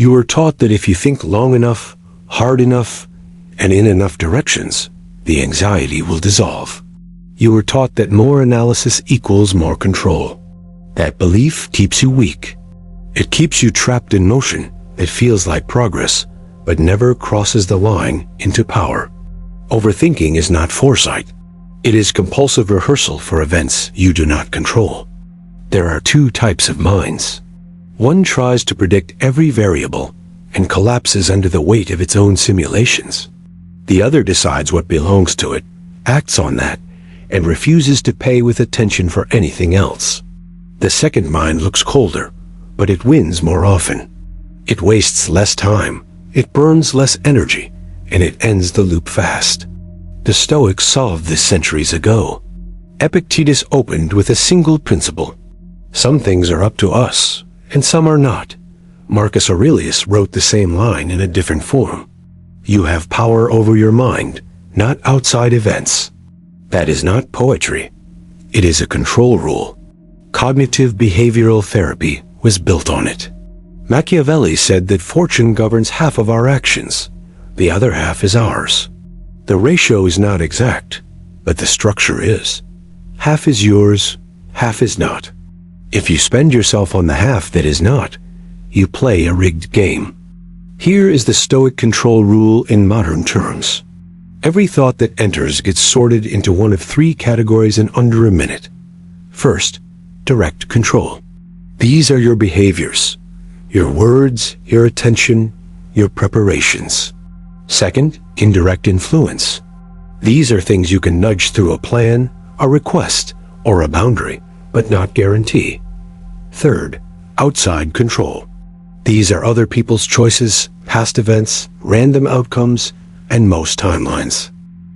You were taught that if you think long enough, hard enough, and in enough directions, the anxiety will dissolve. You were taught that more analysis equals more control. That belief keeps you weak. It keeps you trapped in motion. It feels like progress, but never crosses the line into power. Overthinking is not foresight. It is compulsive rehearsal for events you do not control. There are two types of minds. One tries to predict every variable and collapses under the weight of its own simulations. The other decides what belongs to it, acts on that, and refuses to pay with attention for anything else. The second mind looks colder, but it wins more often. It wastes less time, it burns less energy, and it ends the loop fast. The Stoics solved this centuries ago. Epictetus opened with a single principle. Some things are up to us, and some are not. Marcus Aurelius wrote the same line in a different form. You have power over your mind, not outside events. That is not poetry. It is a control rule. Cognitive behavioral therapy was built on it. Machiavelli said that fortune governs half of our actions. The other half is ours. The ratio is not exact, but the structure is. Half is yours, half is not. If you spend yourself on the half that is not, you play a rigged game. Here is the Stoic control rule in modern terms. Every thought that enters gets sorted into one of three categories in under a minute. First, direct control. These are your behaviors, your words, your attention, your preparations. Second, indirect influence. These are things you can nudge through a plan, a request, or a boundary, but not guarantee. Third, outside control. These are other people's choices, past events, random outcomes, and most timelines.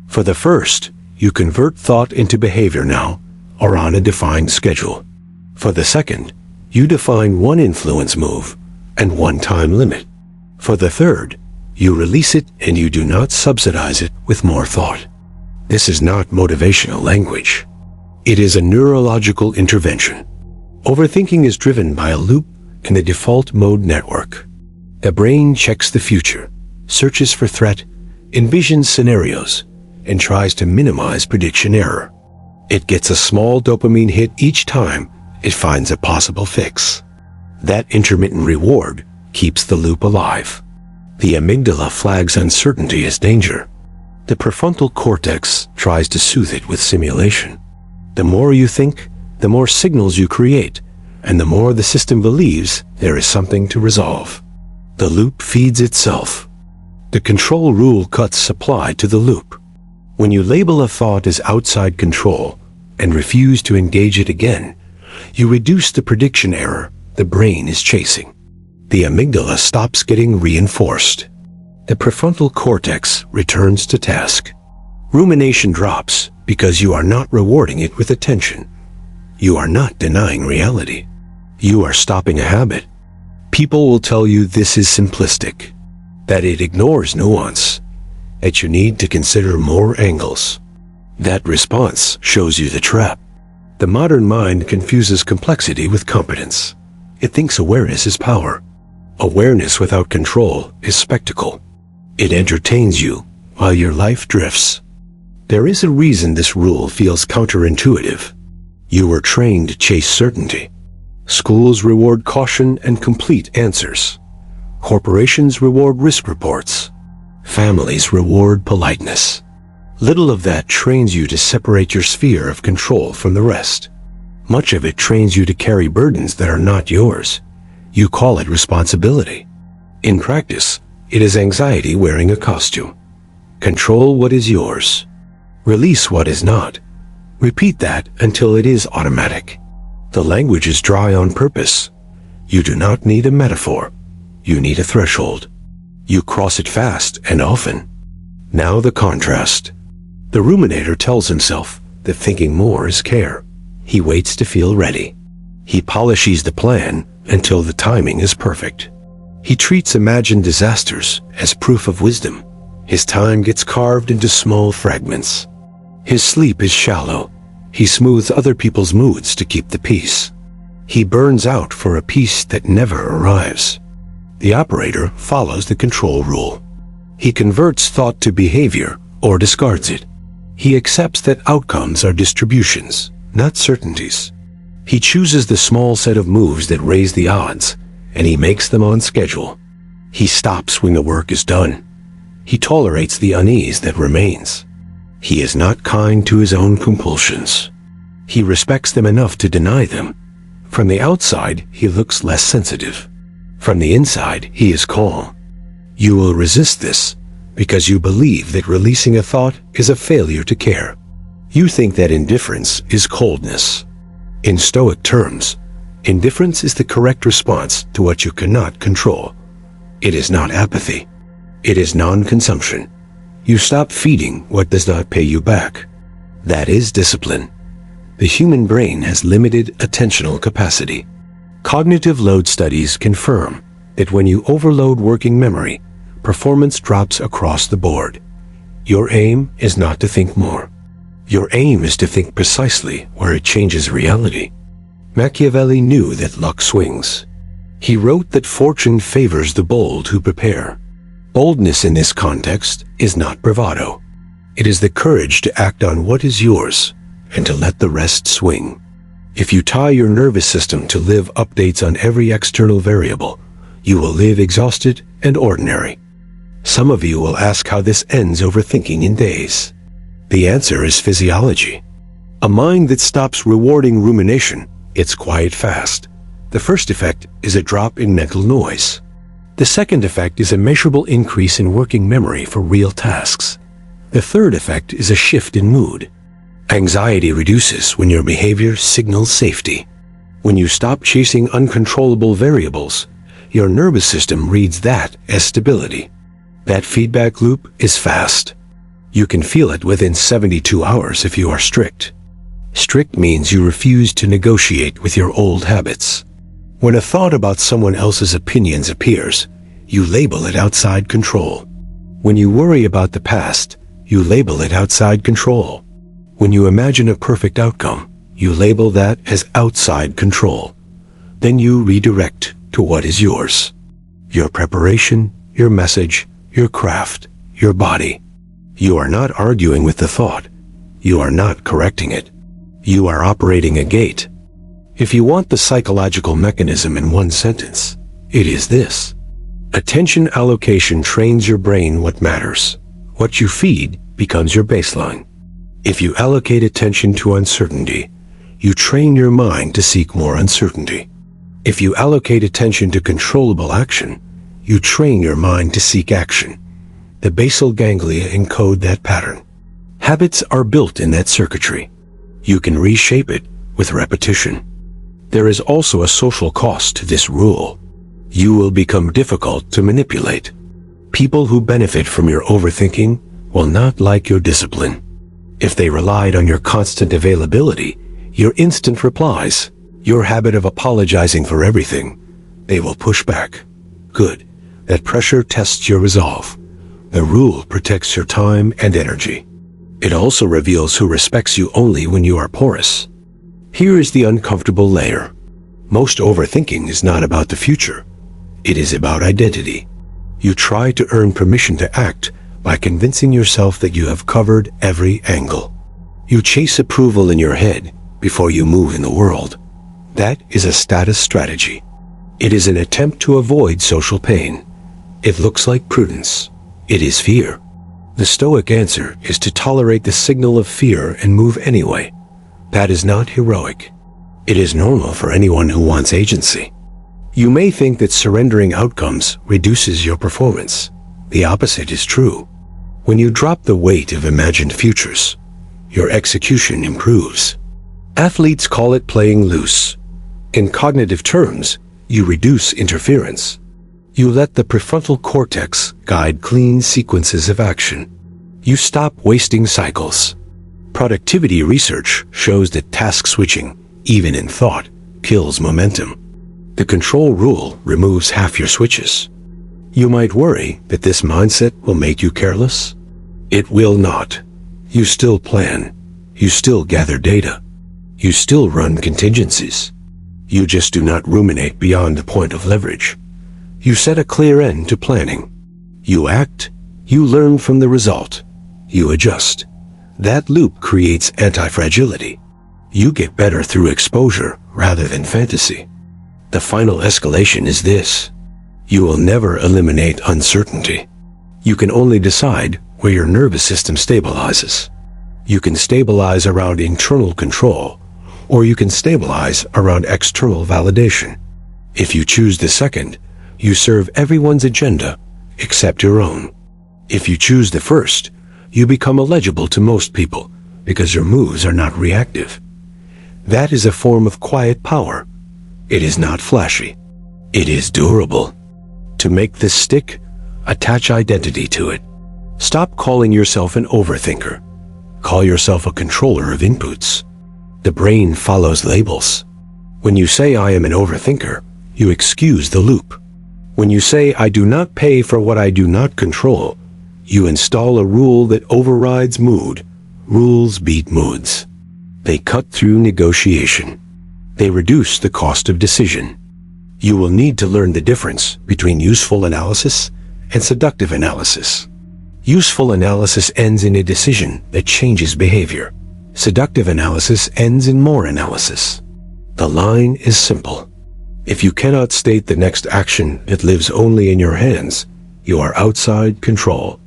For the first, you convert thought into behavior now, or on a defined schedule. For the second, you define one influence move and one time limit. For the third, you release it and you do not subsidize it with more thought. This is not motivational language. It is a neurological intervention. Overthinking is driven by a loop in the default mode network. The brain checks the future, searches for threat, envisions scenarios, and tries to minimize prediction error. It gets a small dopamine hit each time it finds a possible fix. That intermittent reward keeps the loop alive. The amygdala flags uncertainty as danger. The prefrontal cortex tries to soothe it with simulation. The more you think, the more signals you create, and the more the system believes there is something to resolve. The loop feeds itself. The control rule cuts supply to the loop. When you label a thought as outside control and refuse to engage it again, you reduce the prediction error the brain is chasing. The amygdala stops getting reinforced. The prefrontal cortex returns to task. Rumination drops because you are not rewarding it with attention. You are not denying reality. You are stopping a habit. People will tell you this is simplistic, that it ignores nuance, that you need to consider more angles. That response shows you the trap. The modern mind confuses complexity with competence. It thinks awareness is power. Awareness without control is spectacle. It entertains you while your life drifts. There is a reason this rule feels counterintuitive. You were trained to chase certainty. Schools reward caution and complete answers. Corporations reward risk reports. Families reward politeness. Little of that trains you to separate your sphere of control from the rest. Much of it trains you to carry burdens that are not yours. You call it responsibility. In practice, it is anxiety wearing a costume. Control what is yours. Release what is not. Repeat that until it is automatic. The language is dry on purpose. You do not need a metaphor. You need a threshold. You cross it fast and often. Now the contrast. The ruminator tells himself that thinking more is care. He waits to feel ready. He polishes the plan until the timing is perfect. He treats imagined disasters as proof of wisdom. His time gets carved into small fragments. His sleep is shallow. He smooths other people's moods to keep the peace. He burns out for a peace that never arrives. The operator follows the control rule. He converts thought to behavior or discards it. He accepts that outcomes are distributions, not certainties. He chooses the small set of moves that raise the odds, and he makes them on schedule. He stops when the work is done. He tolerates the unease that remains. He is not kind to his own compulsions. He respects them enough to deny them. From the outside, he looks less sensitive. From the inside, he is calm. You will resist this because you believe that releasing a thought is a failure to care. You think that indifference is coldness. In Stoic terms, indifference is the correct response to what you cannot control. It is not apathy. It is non-consumption. You stop feeding what does not pay you back. That is discipline. The human brain has limited attentional capacity. Cognitive load studies confirm that when you overload working memory, performance drops across the board. Your aim is not to think more. Your aim is to think precisely where it changes reality. Machiavelli knew that luck swings. He wrote that fortune favors the bold who prepare. Boldness in this context is not bravado. It is the courage to act on what is yours and to let the rest swing. If you tie your nervous system to live updates on every external variable, you will live exhausted and ordinary. Some of you will ask how this ends overthinking in days. The answer is physiology. A mind that stops rewarding rumination, it's quiet fast. The first effect is a drop in mental noise. The second effect is a measurable increase in working memory for real tasks. The third effect is a shift in mood. Anxiety reduces when your behavior signals safety. When you stop chasing uncontrollable variables, your nervous system reads that as stability. That feedback loop is fast. You can feel it within 72 hours if you are strict. Strict means you refuse to negotiate with your old habits. When a thought about someone else's opinions appears, you label it outside control. When you worry about the past, you label it outside control. When you imagine a perfect outcome, you label that as outside control. Then you redirect to what is yours. Your preparation, your message, your craft, your body. You are not arguing with the thought. You are not correcting it. You are operating a gate. If you want the psychological mechanism in one sentence, it is this. Attention allocation trains your brain what matters. What you feed becomes your baseline. If you allocate attention to uncertainty, you train your mind to seek more uncertainty. If you allocate attention to controllable action, you train your mind to seek action. The basal ganglia encode that pattern. Habits are built in that circuitry. You can reshape it with repetition. There is also a social cost to this rule. You will become difficult to manipulate. People who benefit from your overthinking will not like your discipline. If they relied on your constant availability, your instant replies, your habit of apologizing for everything, they will push back. Good. That pressure tests your resolve. The rule protects your time and energy. It also reveals who respects you only when you are porous. Here is the uncomfortable layer. Most overthinking is not about the future. It is about identity. You try to earn permission to act by convincing yourself that you have covered every angle. You chase approval in your head before you move in the world. That is a status strategy. It is an attempt to avoid social pain. It looks like prudence. It is fear. The Stoic answer is to tolerate the signal of fear and move anyway. That is not heroic. It is normal for anyone who wants agency. You may think that surrendering outcomes reduces your performance. The opposite is true. When you drop the weight of imagined futures, your execution improves. Athletes call it playing loose. In cognitive terms, you reduce interference. You let the prefrontal cortex guide clean sequences of action. You stop wasting cycles. Productivity research shows that task switching, even in thought, kills momentum. The control rule removes half your switches. You might worry that this mindset will make you careless. It will not. You still plan. You still gather data. You still run contingencies. You just do not ruminate beyond the point of leverage. You set a clear end to planning. You act, you learn from the result. You adjust. That loop creates anti-fragility. You get better through exposure rather than fantasy. The final escalation is this. You will never eliminate uncertainty. You can only decide where your nervous system stabilizes. You can stabilize around internal control, or you can stabilize around external validation. If you choose the second, you serve everyone's agenda except your own. If you choose the first, you become illegible to most people because your moves are not reactive. That is a form of quiet power. It is not flashy. It is durable. To make this stick, attach identity to it. Stop calling yourself an overthinker. Call yourself a controller of inputs. The brain follows labels. When you say I am an overthinker, you excuse the loop. When you say I do not pay for what I do not control, you install a rule that overrides mood. Rules beat moods. They cut through negotiation. They reduce the cost of decision. You will need to learn the difference between useful analysis and seductive analysis. Useful analysis ends in a decision that changes behavior. Seductive analysis ends in more analysis. The line is simple. If you cannot state the next action that lives only in your hands, you are outside control.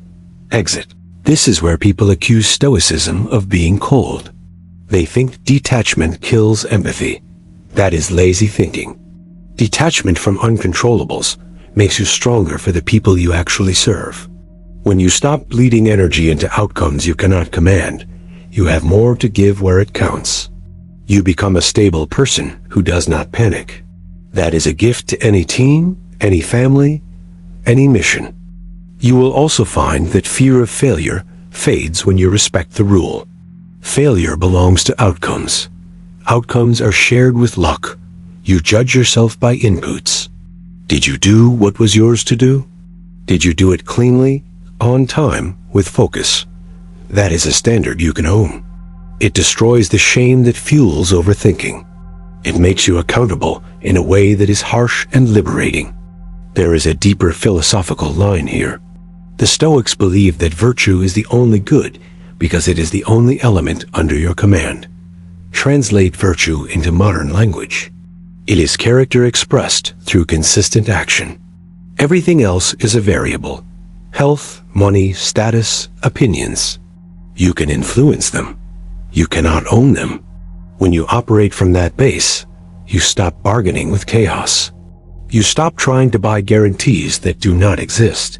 Exit. This is where people accuse Stoicism of being cold. They think detachment kills empathy. That is lazy thinking. Detachment from uncontrollables makes you stronger for the people you actually serve. When you stop bleeding energy into outcomes you cannot command, you have more to give where it counts. You become a stable person who does not panic. That is a gift to any team, any family, any mission. You will also find that fear of failure fades when you respect the rule. Failure belongs to outcomes. Outcomes are shared with luck. You judge yourself by inputs. Did you do what was yours to do? Did you do it cleanly, on time, with focus? That is a standard you can own. It destroys the shame that fuels overthinking. It makes you accountable in a way that is harsh and liberating. There is a deeper philosophical line here. The Stoics believe that virtue is the only good because it is the only element under your command. Translate virtue into modern language. It is character expressed through consistent action. Everything else is a variable. Health, money, status, opinions. You can influence them. You cannot own them. When you operate from that base, you stop bargaining with chaos. You stop trying to buy guarantees that do not exist.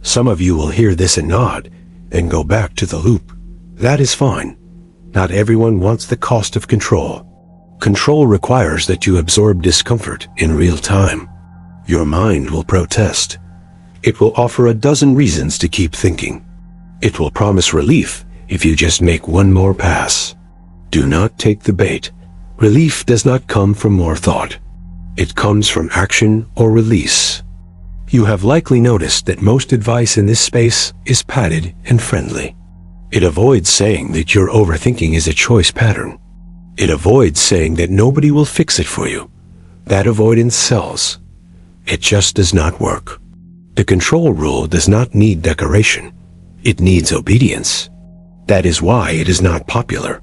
Some of you will hear this and nod, then go back to the loop. That is fine. Not everyone wants the cost of control. Control requires that you absorb discomfort in real time. Your mind will protest. It will offer a dozen reasons to keep thinking. It will promise relief if you just make one more pass. Do not take the bait. Relief does not come from more thought. It comes from action or release. You have likely noticed that most advice in this space is padded and friendly. It avoids saying that your overthinking is a choice pattern. It avoids saying that nobody will fix it for you. That avoidance sells. It just does not work. The control rule does not need decoration. It needs obedience. That is why it is not popular.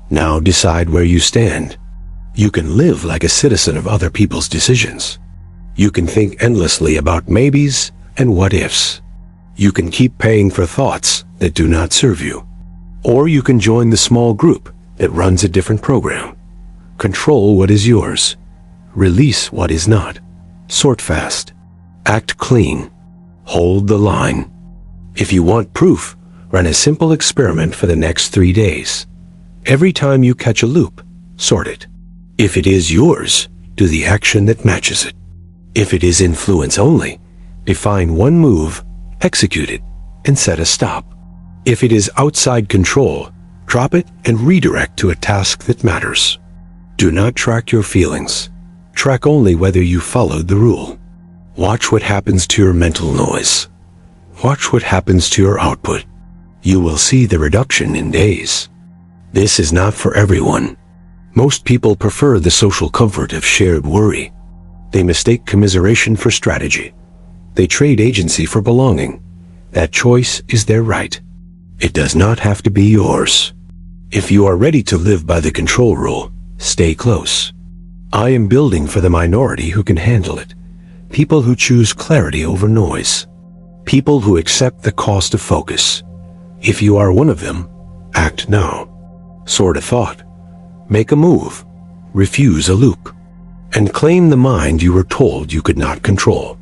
Now decide where you stand. You can live like a citizen of other people's decisions. You can think endlessly about maybes and what-ifs. You can keep paying for thoughts that do not serve you. Or you can join the small group that runs a different program. Control what is yours. Release what is not. Sort fast. Act clean. Hold the line. If you want proof, run a simple experiment for the next 3 days. Every time you catch a loop, sort it. If it is yours, do the action that matches it. If it is influence only, define one move, execute it, and set a stop. If it is outside control, drop it and redirect to a task that matters. Do not track your feelings. Track only whether you followed the rule. Watch what happens to your mental noise. Watch what happens to your output. You will see the reduction in days. This is not for everyone. Most people prefer the social comfort of shared worry. They mistake commiseration for strategy. They trade agency for belonging. That choice is their right. It does not have to be yours. If you are ready to live by the control rule, stay close. I am building for the minority who can handle it. People who choose clarity over noise. People who accept the cost of focus. If you are one of them, act now. Sort of thought. Make a move. Refuse a loop. And claim the mind you were told you could not control.